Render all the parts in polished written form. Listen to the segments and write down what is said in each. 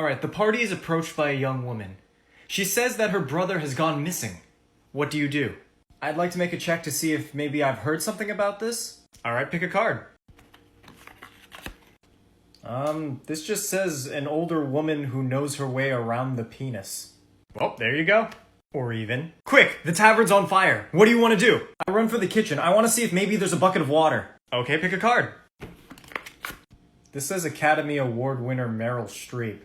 Alright, the party is approached by a young woman. She says that her brother has gone missing. What do you do? I'd like to make a check to see if maybe I've heard something about this. Alright, pick a card. This just says an older woman who knows her way around the penis. Well, there you go. Or even. Quick, the tavern's on fire. What do you want to do? I run for the kitchen. I want to see if maybe there's a bucket of water. Okay, pick a card. This says Academy Award winner Meryl Streep.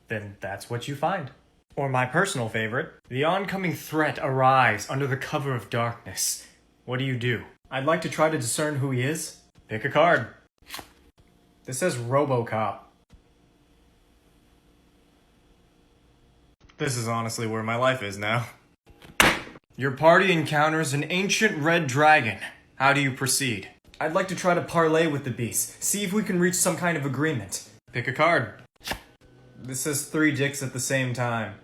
Then that's what you find. Or my personal favorite, the oncoming threat arrives under the cover of darkness. What do you do? I'd like to try to discern who he is. Pick a card. This says RoboCop. This is honestly where my life is now. Your party encounters an ancient red dragon. How do you proceed? I'd like to try to parlay with the beast, see if we can reach some kind of agreement. Pick a card. This says 3 dicks at the same time.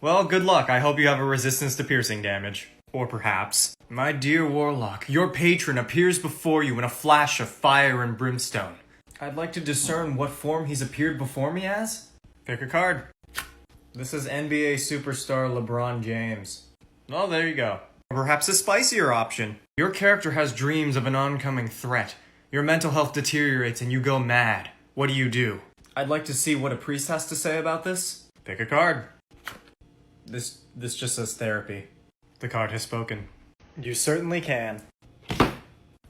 Well, good luck. I hope you have a resistance to piercing damage. Or perhaps, my dear Warlock, your patron appears before you in a flash of fire and brimstone. I'd like to discern what form he's appeared before me as. Pick a card. This is NBA superstar LeBron James. Well, there you go. Perhaps a spicier option. Your character has dreams of an oncoming threat. Your mental health deteriorates and you go mad. What do you do? I'd like to see what a priest has to say about this. Pick a card. This just says therapy. The card has spoken. You certainly can.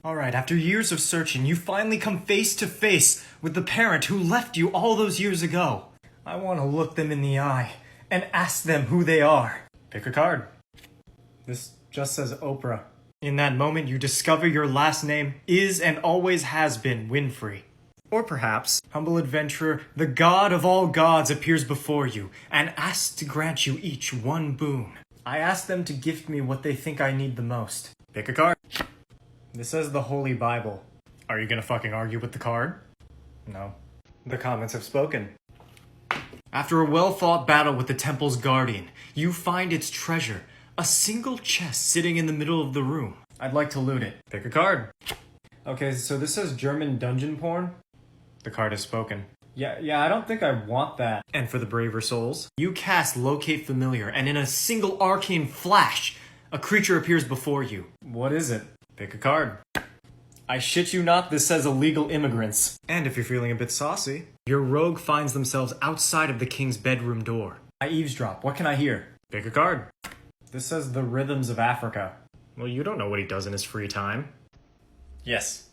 Alright, after years of searching, you finally come face to face with the parent who left you all those years ago. I want to look them in the eye and ask them who they are. Pick a card. This just says Oprah. In that moment, you discover your last name is and always has been Winfrey. Or perhaps, humble adventurer, the god of all gods appears before you and asks to grant you each one boon. I ask them to gift me what they think I need the most. Pick a card. This says the Holy Bible. Are you gonna fucking argue with the card? No. The comments have spoken. After a well-fought battle with the temple's guardian, you find its treasure, a single chest sitting in the middle of the room. I'd like to loot it. Pick a card. Okay, so this says German dungeon porn. The card has spoken. Yeah, I don't think I want that. And for the braver souls, you cast Locate Familiar, and in a single arcane flash, a creature appears before you. What is it? Pick a card. I shit you not, this says illegal immigrants. And if you're feeling a bit saucy, your rogue finds themselves outside of the king's bedroom door. I eavesdrop. What can I hear? Pick a card. This says the Rhythms of Africa. Well, you don't know what he does in his free time. Yes.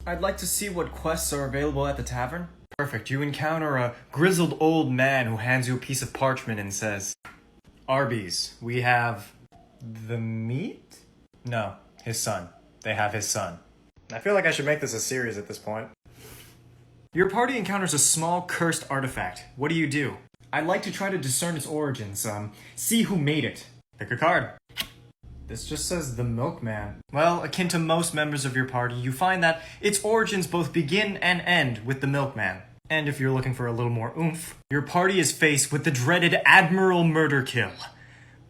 I'd like to see what quests are available at the tavern. Perfect. You encounter a grizzled old man who hands you a piece of parchment and says, Arby's, we have the meat? No, his son. They have his son. I feel like I should make this a series at this point. Your party encounters a small cursed artifact. What do? I'd like to try to discern its origins, see who made it. Pick a card. This just says the Milkman. Well, akin to most members of your party, you find that its origins both begin and end with the Milkman. And if you're looking for a little more oomph, your party is faced with the dreaded Admiral Murderkill.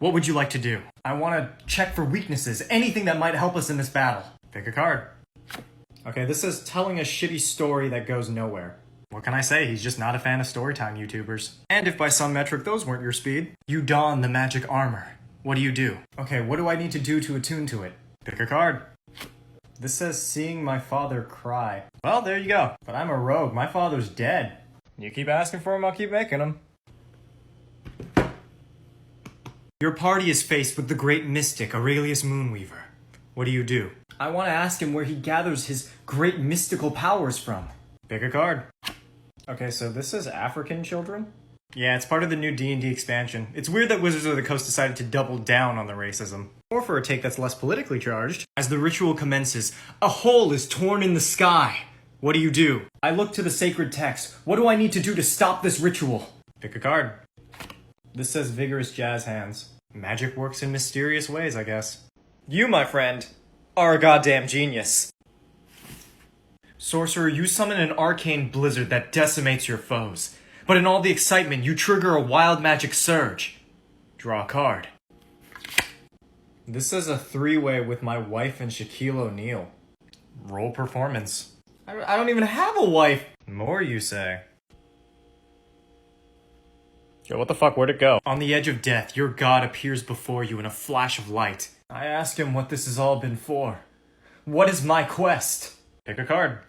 What would you like to do? I want to check for weaknesses, anything that might help us in this battle. Pick a card. Okay, this is telling a shitty story that goes nowhere. What can I say? He's just not a fan of storytime YouTubers. And if by some metric those weren't your speed, you don the magic armor. What do? Okay, what do I need to do to attune to it? Pick a card. This says seeing my father cry. Well, there you go. But I'm a rogue. My father's dead. You keep asking for him, I'll keep making him. Your party is faced with the great mystic Aurelius Moonweaver. What do? I want to ask him where he gathers his great mystical powers from. Pick a card. Okay, so this is African children? Yeah, it's part of the new D&D expansion. It's weird that Wizards of the Coast decided to double down on the racism. Or for a take that's less politically charged. As the ritual commences, a hole is torn in the sky. What do? I look to the sacred text. What do I need to do to stop this ritual? Pick a card. This says vigorous jazz hands. Magic works in mysterious ways, I guess. You, my friend, are a goddamn genius. Sorcerer, you summon an arcane blizzard that decimates your foes. But in all the excitement, you trigger a wild magic surge. Draw a card. This says a 3-way with my wife and Shaquille O'Neal. Roll performance. I don't even have a wife. More, you say? Yo, what the fuck? Where'd it go? On the edge of death, your god appears before you in a flash of light. I ask him what this has all been for. What is my quest? Pick a card.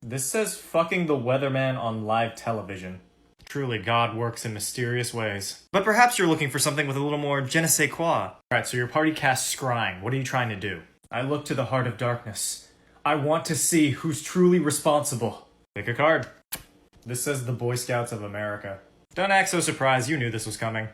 This says fucking the weatherman on live television. Truly, God works in mysterious ways. But perhaps you're looking for something with a little more je ne sais quoi. Alright, so your party casts Scrying. What are you trying to do? I look to the heart of darkness. I want to see who's truly responsible. Pick a card. This says the Boy Scouts of America. Don't act so surprised, you knew this was coming.